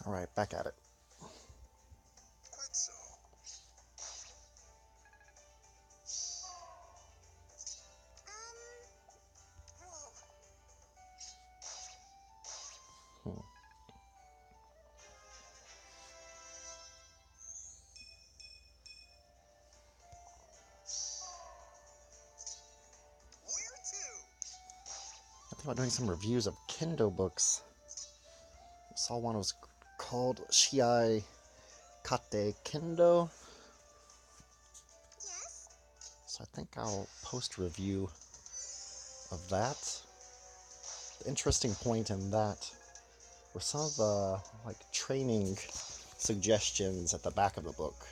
All right, back at it. Quite so. Well, Hmm. where to? I think about doing some reviews of Kendo books. I saw one was called Shiai Kate Kendo, Yes? so I think I'll post a review of that. The interesting point in that were some of the training suggestions at the back of the book.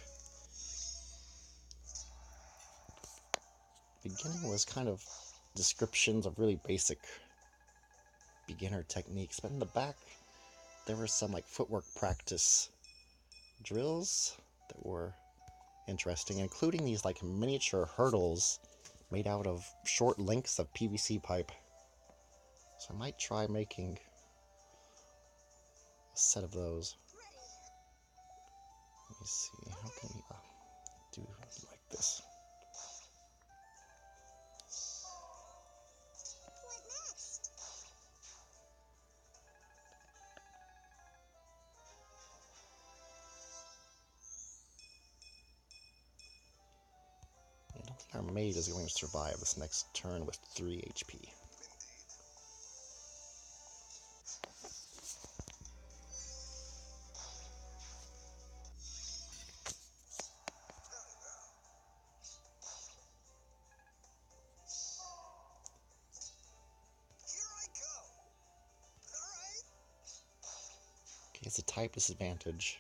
The beginning was kind of descriptions of really basic beginner techniques, but in the back there were some footwork practice drills that were interesting, including these miniature hurdles made out of short lengths of PVC pipe. So I might try making a set of those. Ready. Let me see, how can we do like this? What next? I don't think our maid is going to survive this next turn with 3 HP. Indeed. Very well. Here I go. All right. Okay, it's a type disadvantage.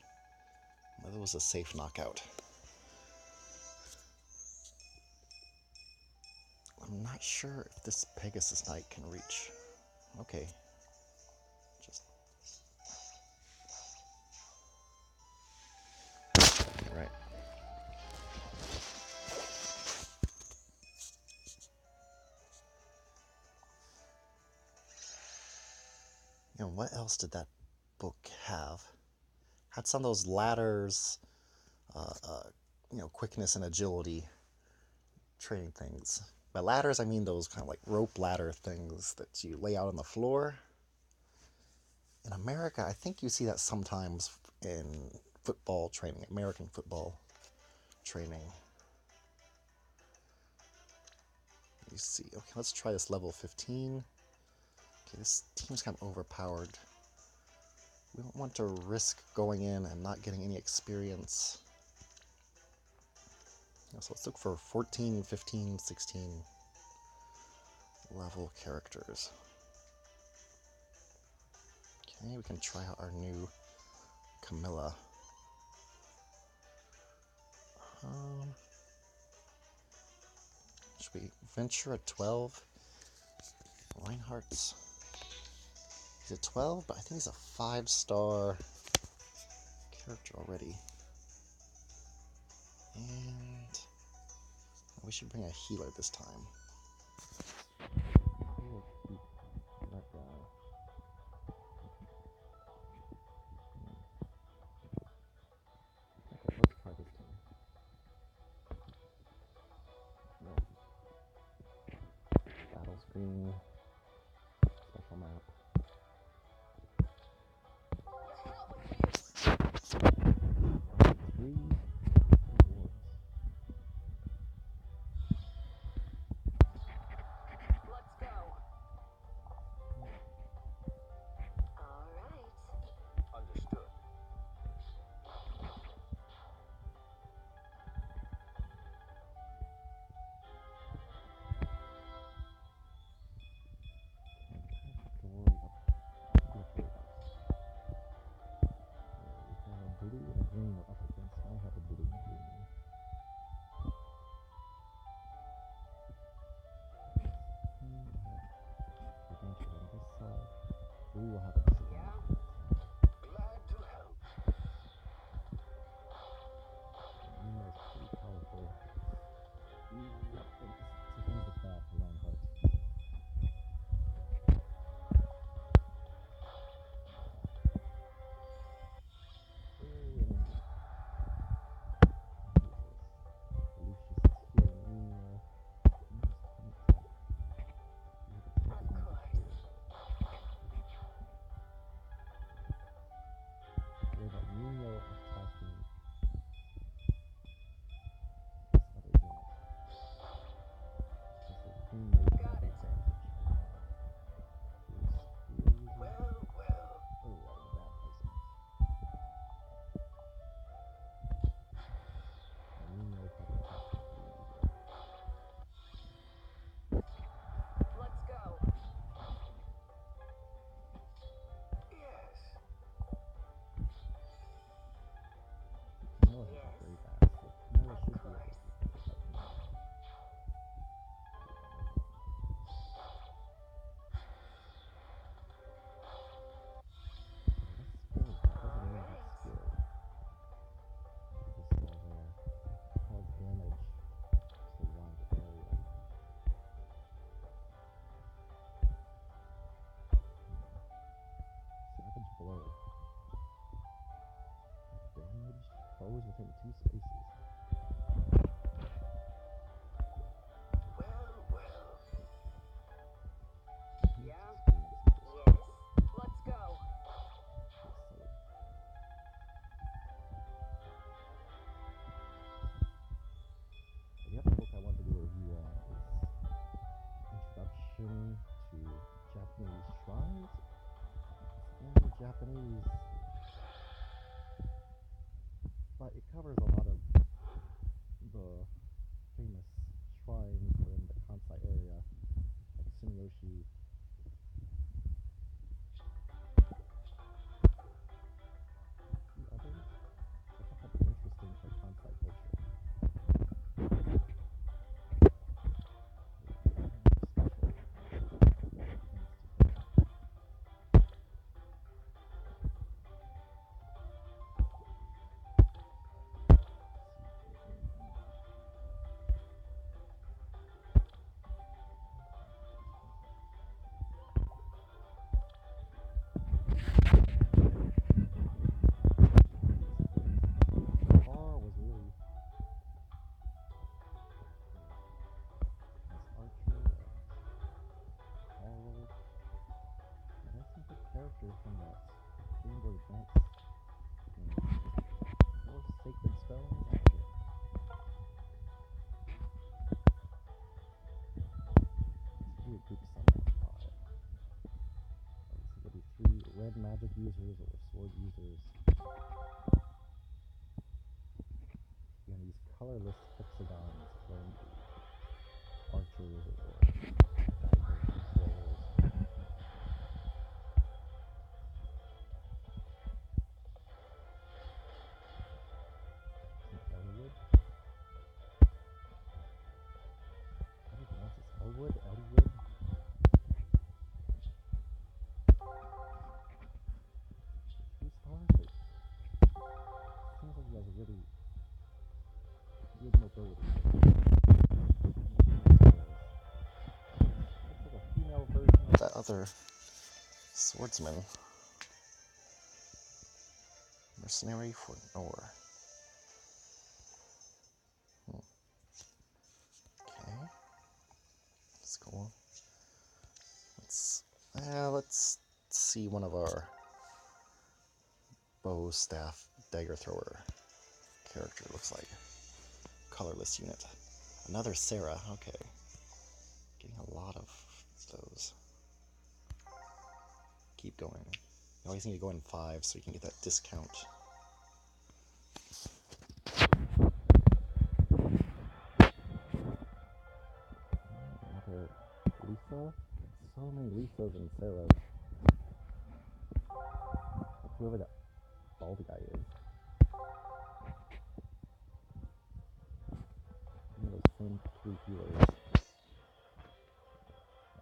That was a safe knockout. I'm not sure if this Pegasus Knight can reach. Okay. Just. Alright. What else did that book have? Had some of those ladders, uh, uh, quickness and agility training things. By ladders, I mean those kind of rope ladder things that you lay out on the floor. In America, I think you see that sometimes in football training, American football training. You see, okay, let's try this level 15. Okay, this team's kind of overpowered. We don't want to risk going in and not getting any experience. So let's look for 14, 15, 16 level characters. Okay, we can try out our new Camilla. Should we venture at 12? Reinhardt's. He's a 12, but I think he's a 5-star character already. And we should bring a healer this time. That guy. Okay, let's try this team. No. Battle screen. Special map. Three. Let's go. All right. Understood. always within 2 spaces. Well. Yeah? Experience. Yes. Let's go. So, the other book I wanted to do a review on is Introduction to Japanese Shrines. It's in Japanese, but it covers a lot of the famous shrines that are in the Kansai area, like Sumiyoshi. The others, I thought that'd be interesting for Kansai culture. The bar was really as Archer and Carl, and I think the character from that Game Boy Advance game, or Sacred Stones, I forget. It's really group summon by. Obviously, there'll be 3 red magic users or sword users. And these colorless hexagons playing the archers or dagger controllers. Some Elwood. How do you pronounce this? Elwood? Elwood? 2 stars? But seems like he has a really good mobility. Looks like a female version of that other swordsman. Mercenary for Nor. Okay. That's cool. Let's see one of our bow staff dagger thrower character. Looks like colorless unit. Another Sarah. Okay. Getting a lot of those. Keep going. You always need to go in 5 so you can get that discount. Another Lisa. So many Lisas and Sarahs. Like whoever that bald guy is. One of those same 3 healers.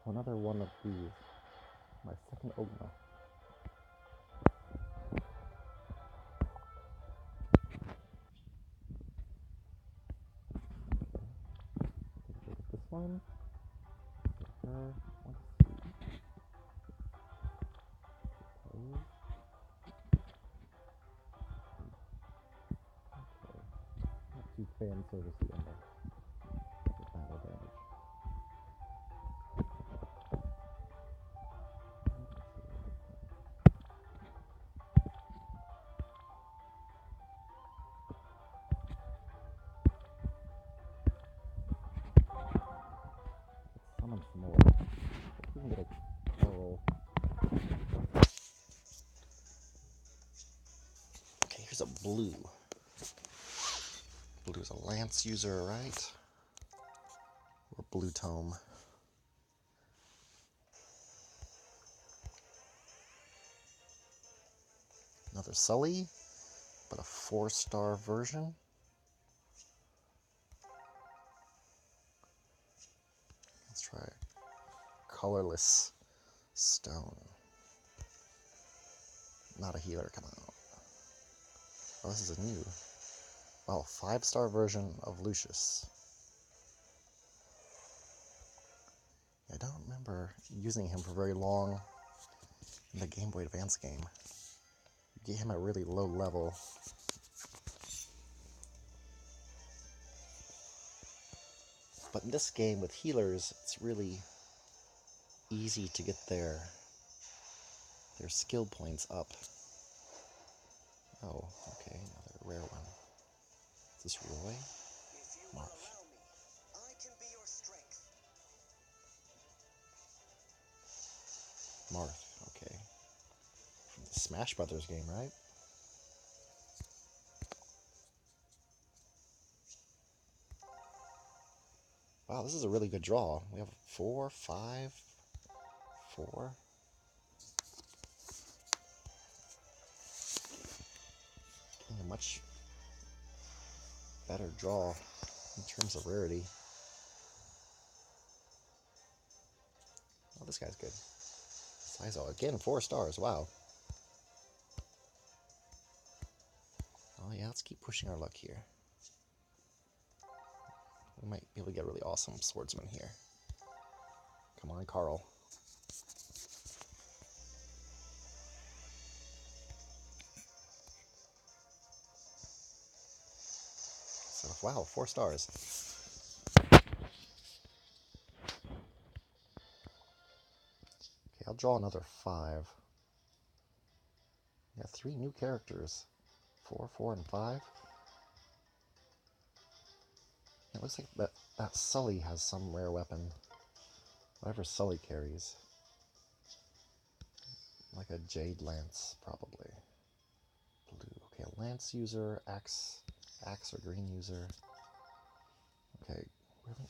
Oh, another one of these. My second Ogma. Take a look at this one. Look at her. Let's see. Pose. Okay. Not too fan servicey on the battle damage. Let's summon some more. Let's even get a Carl. Okay, here's a blue. Blue's a lance user, right? Or blue tome. Another Sully, but a 4-star version. Let's try colorless stone. Not a healer, come on. Oh, this is a new. Oh, 5-star version of Lucius. I don't remember using him for very long in the Game Boy Advance game. You get him at really low level. But in this game with healers, it's really easy to get their skill points up. Oh, okay, another rare one. Is this Roy? If you will Marth. allow me, I can be your strength. Marth, okay. From the Smash Brothers game, right? Wow, this is a really good draw. We have 4, 5, 4. Getting a much better draw in terms of rarity. Oh, this guy's good. Sizo, again, 4 stars, wow. Oh yeah, let's keep pushing our luck here. We might be able to get a really awesome swordsman here. Come on, Carl. So, wow, 4 stars. Okay, I'll draw another 5. Yeah, 3 new characters. 4, 4, and 5. It looks like that Sully has some rare weapon. Whatever Sully carries. Like a Jade Lance, probably. Blue. Okay, a Lance user, Axe or green user. Okay, really?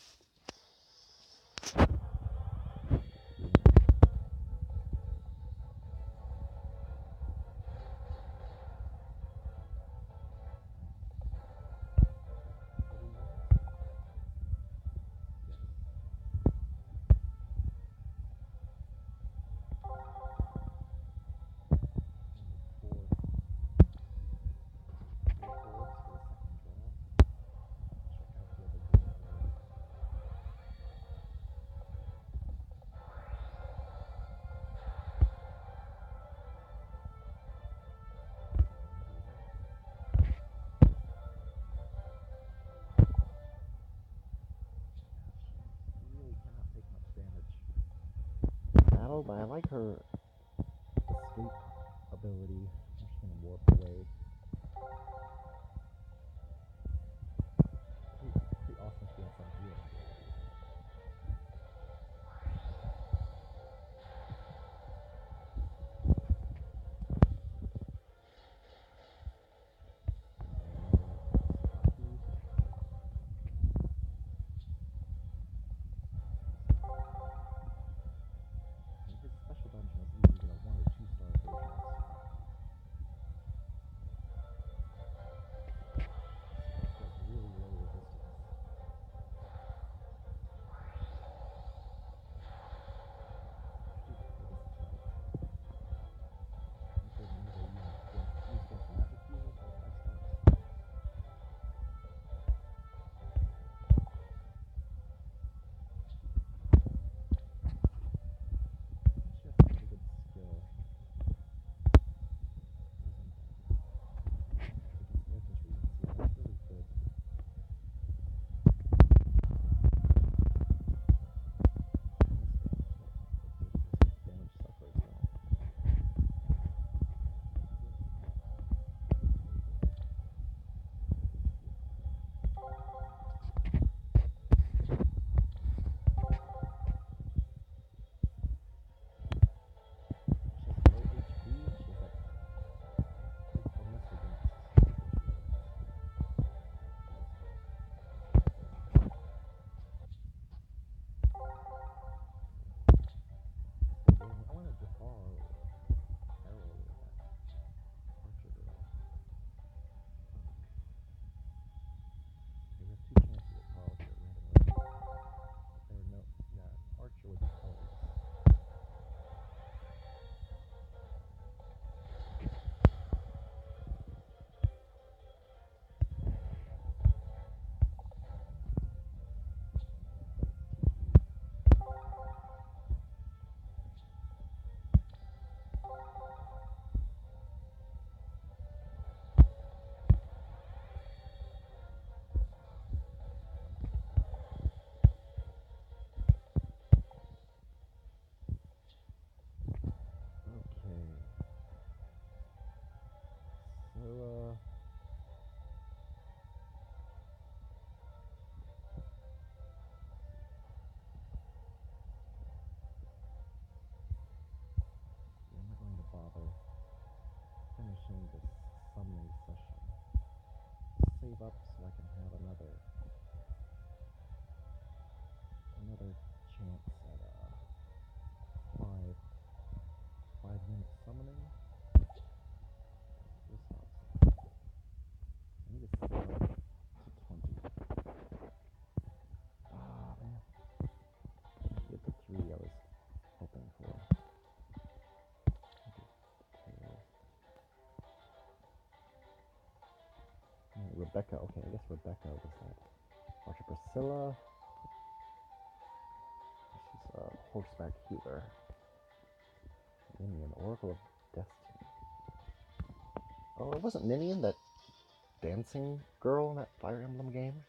Really cannot take much damage. Battle, but I like her escape ability. I'm just gonna warp away. Pretty awesome doing some healing. His special dungeon is easy to get a 1 or 2 star version. save up so I can have another chance at 5 minute summoning. This helps. I need to set it up to 20. Ah, man. Get the 3 I was hoping for. Rebecca, okay, I guess Rebecca was that. Archer Priscilla. She's a horseback healer. Ninian, Oracle of Destiny. Oh, it wasn't Ninian, that dancing girl in that Fire Emblem game?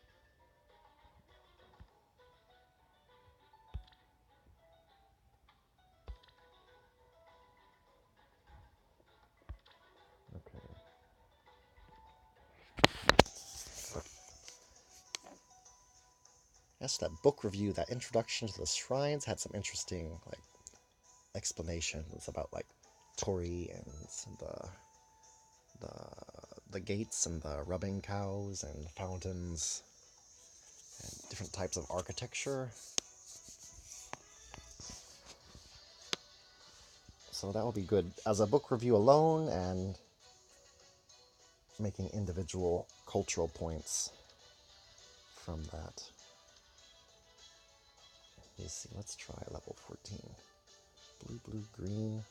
Okay. Yes, that book review, that introduction to the shrines had some interesting, like, explanations about, like, Tori and the gates and the rubbing cows and fountains and different types of architecture. So that will be good as a book review alone, and making individual cultural points from that. Let's see, let's try level 14. Blue, blue, green.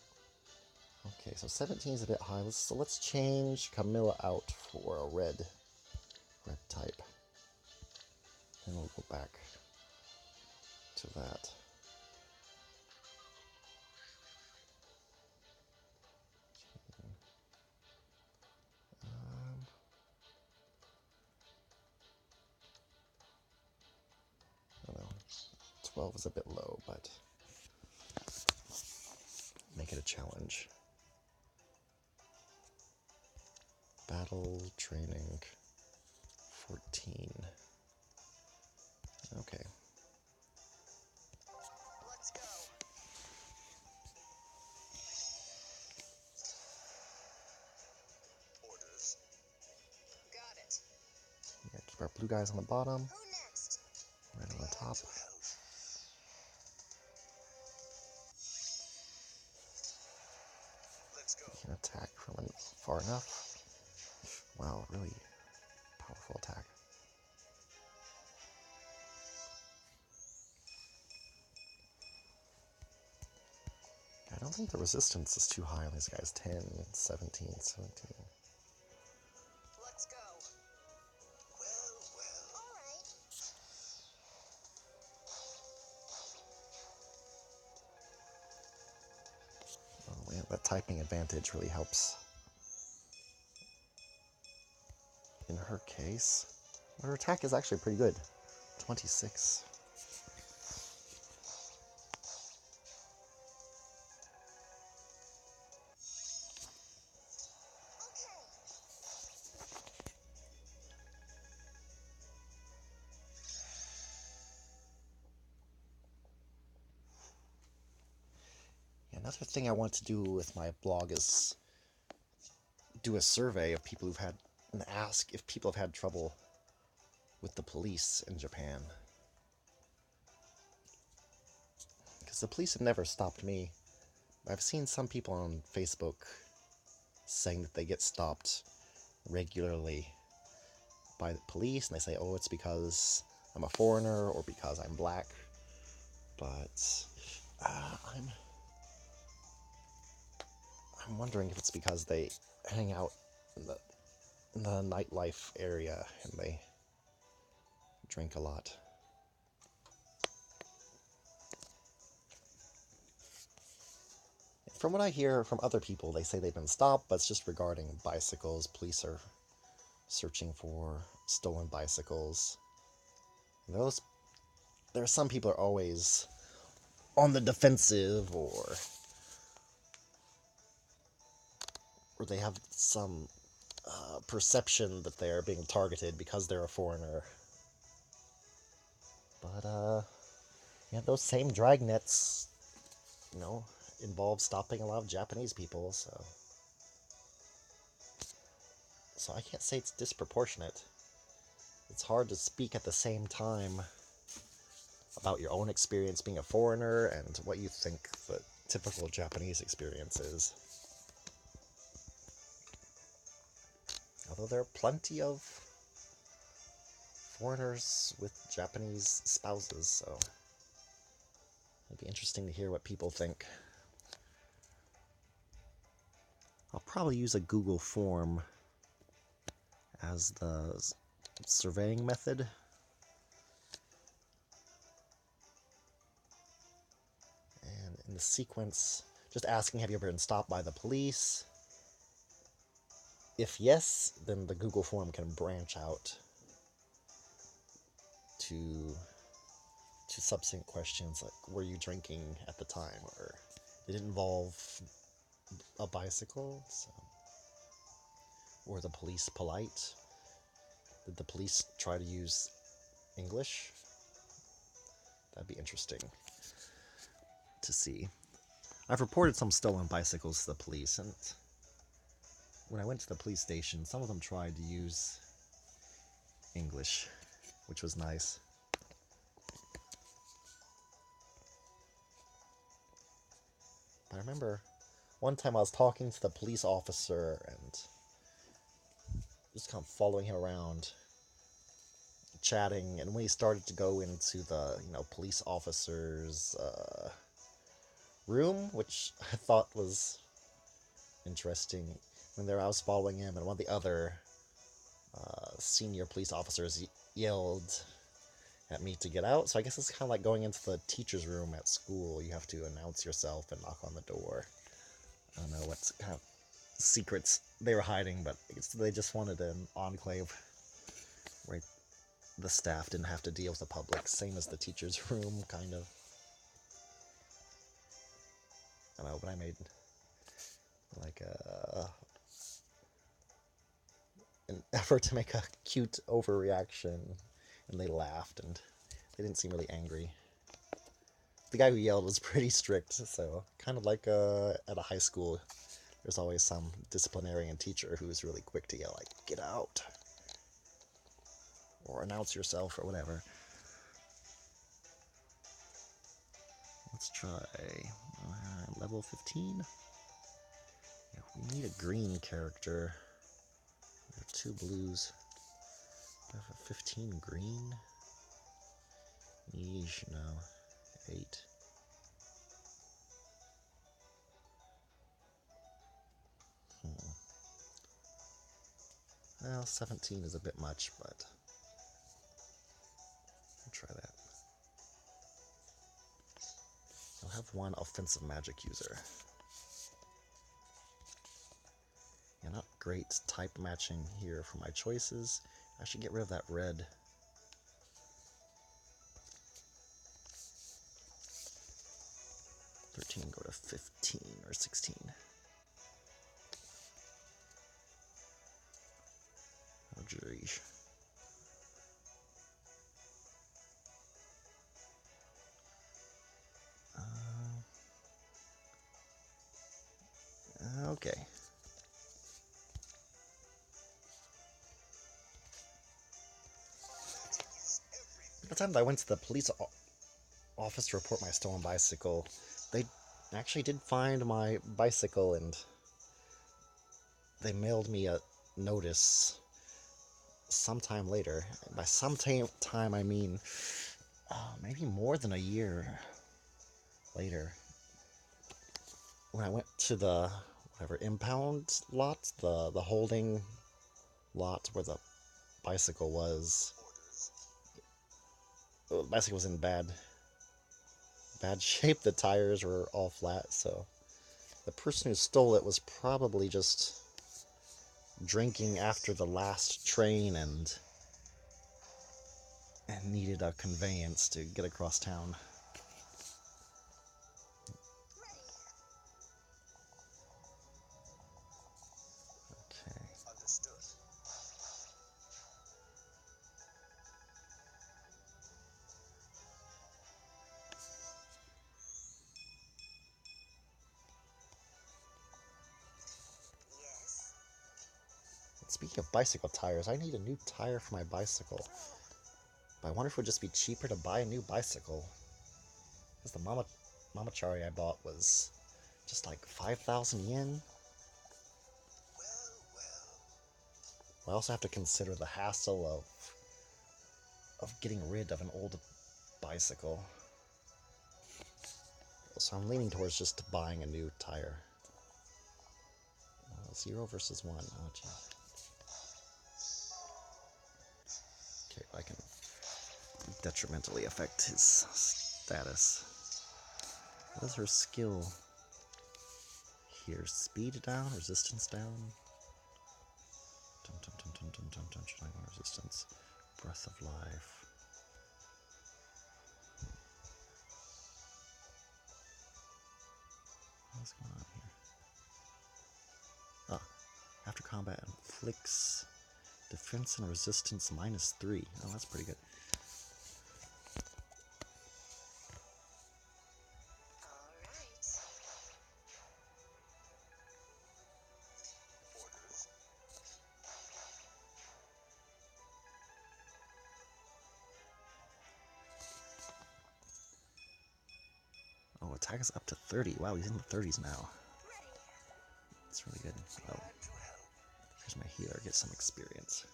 Okay, so 17 is a bit high. So let's change Camilla out for a red type. And we'll go back to that. I don't know. 12 is a bit low, but make it a challenge. Battle training 14. Okay. Let's go. Orders. Got it. Yeah, keep our blue guys on the bottom, Who next? red on the top. Let's go. You can attack from far enough. Wow, really powerful attack. I don't think the resistance is too high on these guys. 10, 17, 17. Let's go. Well. All right. Oh, yeah, that typing advantage really helps. In her case, her attack is actually pretty good. 26. Another thing I want to do with my blog is do a survey of people who've had, and ask if people have had trouble with the police in Japan. Because the police have never stopped me. I've seen some people on Facebook saying that they get stopped regularly by the police, and they say, oh, it's because I'm a foreigner or because I'm black. But I'm wondering if it's because they hang out in the nightlife area and they drink a lot. From what I hear from other people, they say they've been stopped, but it's just regarding bicycles. Police are searching for stolen bicycles. There are some people are always on the defensive, or they have some perception that they're being targeted because they're a foreigner. But yeah, those same dragnets, involve stopping a lot of Japanese people, so I can't say it's disproportionate. it's hard to speak at the same time about your own experience being a foreigner and what you think the typical Japanese experience is. Although there are plenty of foreigners with Japanese spouses, so it'd be interesting to hear what people think. I'll probably use a Google form as the surveying method. And in the sequence, just asking, have you ever been stopped by the police? If yes, then the Google form can branch out to subsequent questions like, were you drinking at the time? Or did it involve a bicycle? So, were the police polite? Did the police try to use English? That'd be interesting to see. I've reported some stolen bicycles to the police, and when I went to the police station, some of them tried to use English, which was nice. But I remember one time I was talking to the police officer and just kind of following him around, chatting, and when he started to go into the, police officer's room, which I thought was interesting. When there I was following him, and one of the other senior police officers yelled at me to get out. So I guess it's kind of like going into the teacher's room at school. You have to announce yourself and knock on the door. I don't know what kind of secrets they were hiding, but I guess they just wanted an enclave where the staff didn't have to deal with the public, same as the teacher's room, kind of. I don't know, but I made like an effort to make a cute overreaction, and they laughed, and they didn't seem really angry. The guy who yelled was pretty strict, so kind of like at a high school, there's always some disciplinarian teacher who's really quick to yell, like, get out, or announce yourself, or whatever. Let's try level 15. Yeah, we need a green character. There are 2 blues. I have a 15 green. Yeesh, no. 8. Well, 17 is a bit much, but I'll try that. I'll have 1 offensive magic user. Yeah, not great type matching here for my choices. I should get rid of that red. Go to 15 or 16. Oh, geez. Okay. The time that I went to the police office to report my stolen bicycle, they actually did find my bicycle, and they mailed me a notice sometime later. By sometime I mean maybe more than a year later. When I went to the impound lot, the holding lot where the bicycle was. The bicycle was in bad shape. The tires were all flat, so the person who stole it was probably just drinking after the last train and needed a conveyance to get across town. Okay. Understood. Yes. Speaking of bicycle tires, I need a new tire for my bicycle. But I wonder if it would just be cheaper to buy a new bicycle. Because the Mamachari I bought was just like 5,000 yen. I also have to consider the hassle of getting rid of an old bicycle. So I'm leaning towards just buying a new tire. 0 versus 1. Oh, gee. Okay, I can detrimentally affect his status. What is her skill here? Speed down? Resistance down? Resistance. Breath of life. What's going on here? Ah, after combat inflicts defense and resistance -3. Oh, that's pretty good. Oh, attack is up to 30. Wow, he's in the 30s now. That's really good. Oh, here's my healer. Get some experience.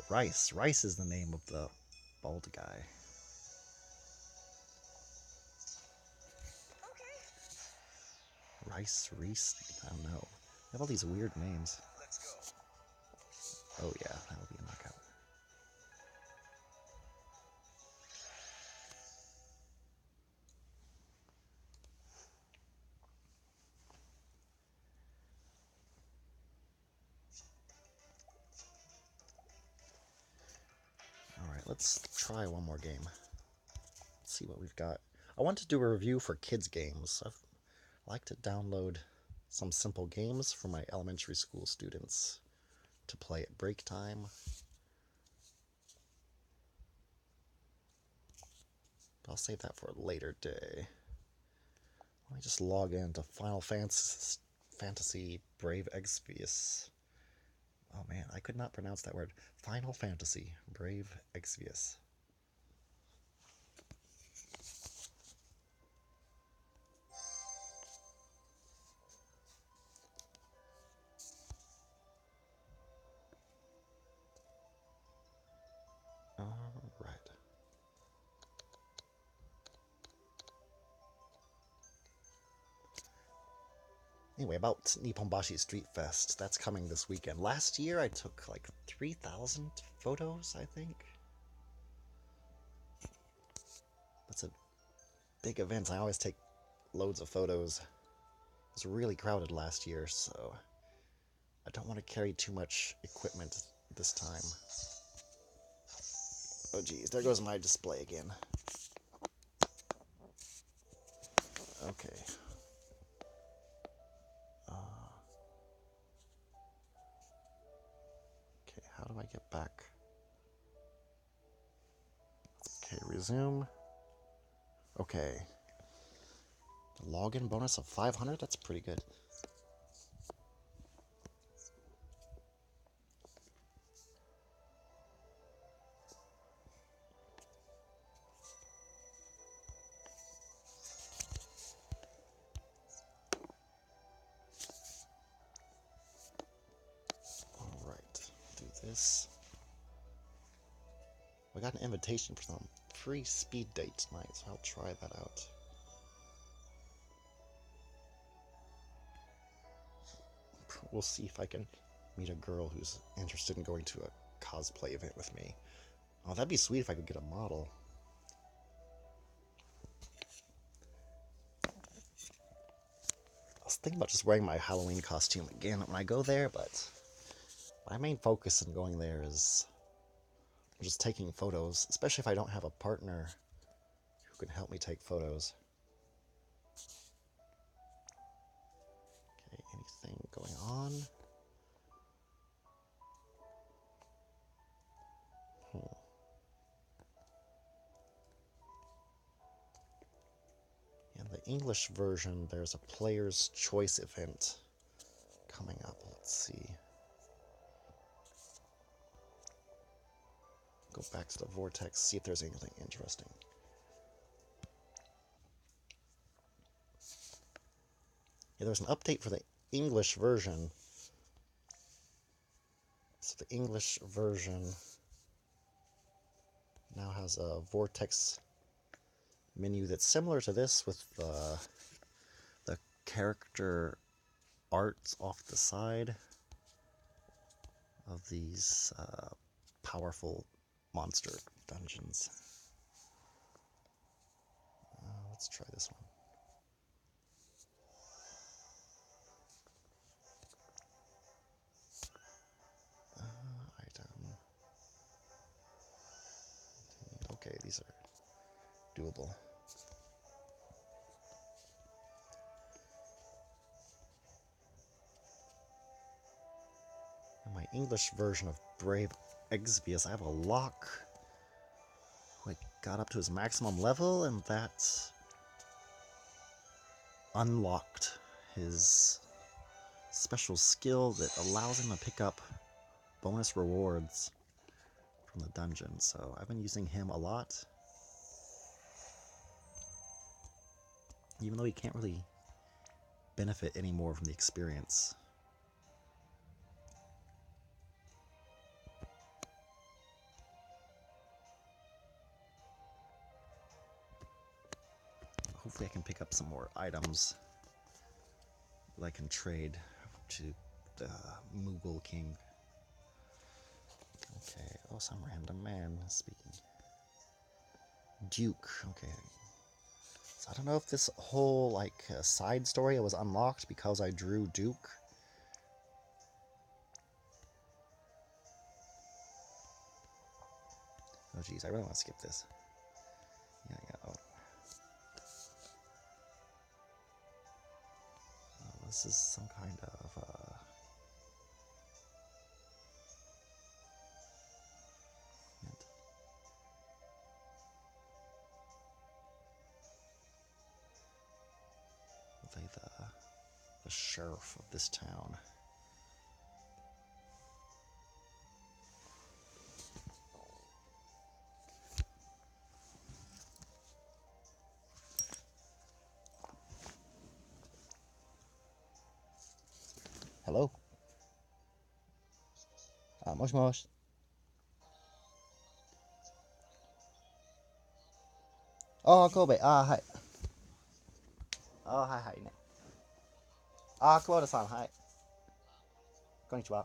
Rice. Rice is the name of the bald guy. Rice, Reese, I don't know. They have all these weird names. Oh yeah, that'll be a knockout. Alright, let's try one more game. Let's see what we've got. I want to do a review for kids games. I like to download some simple games for my elementary school students to play at break time. I'll save that for a later day. Let me just log into Final Fantasy Brave Exvius. Oh man, I could not pronounce that word. Final Fantasy Brave Exvius. Alright. Anyway, about Nipponbashi Street Fest, that's coming this weekend. Last year I took like 3,000 photos, I think. That's a big event. I always take loads of photos. It was really crowded last year, so I don't want to carry too much equipment this time. Oh geez, there goes my display again. Okay. Okay, how do I get back? Okay, resume. Okay. The login bonus of 500? That's pretty good. Alright, do this. I got an invitation for some free speed date tonight, so I'll try that out. We'll see if I can meet a girl who's interested in going to a cosplay event with me. Oh, that'd be sweet if I could get a model. I was thinking about just wearing my Halloween costume again when I go there, but my main focus in going there is just taking photos, especially if I don't have a partner who can help me take photos. Okay, anything going on? In the English version, there's a Player's Choice event coming up. Let's see. Go back to the vortex, see if there's anything interesting. Yeah, there's an update for the English version. So the English version now has a vortex menu that's similar to this, with the character art off the side of these powerful monster dungeons. Let's try this one. Item. Okay, these are doable. In my English version of Brave Exvius, I have a lock. I got up to his maximum level, and that unlocked his special skill that allows him to pick up bonus rewards from the dungeon. So I've been using him a lot, even though he can't really benefit anymore from the experience. Hopefully I can pick up some more items that I can trade to the Moogle King. Okay, oh, some random man speaking. Duke, okay. So I don't know if this whole, like, side story was unlocked because I drew Duke. Oh geez, I really want to skip this. Yeah, oh. This is some kind of, hint. Are they the sheriff of this town? Hello? もしもし。神戸。はい。はいはいね。久保田さん、はい。こんにちは。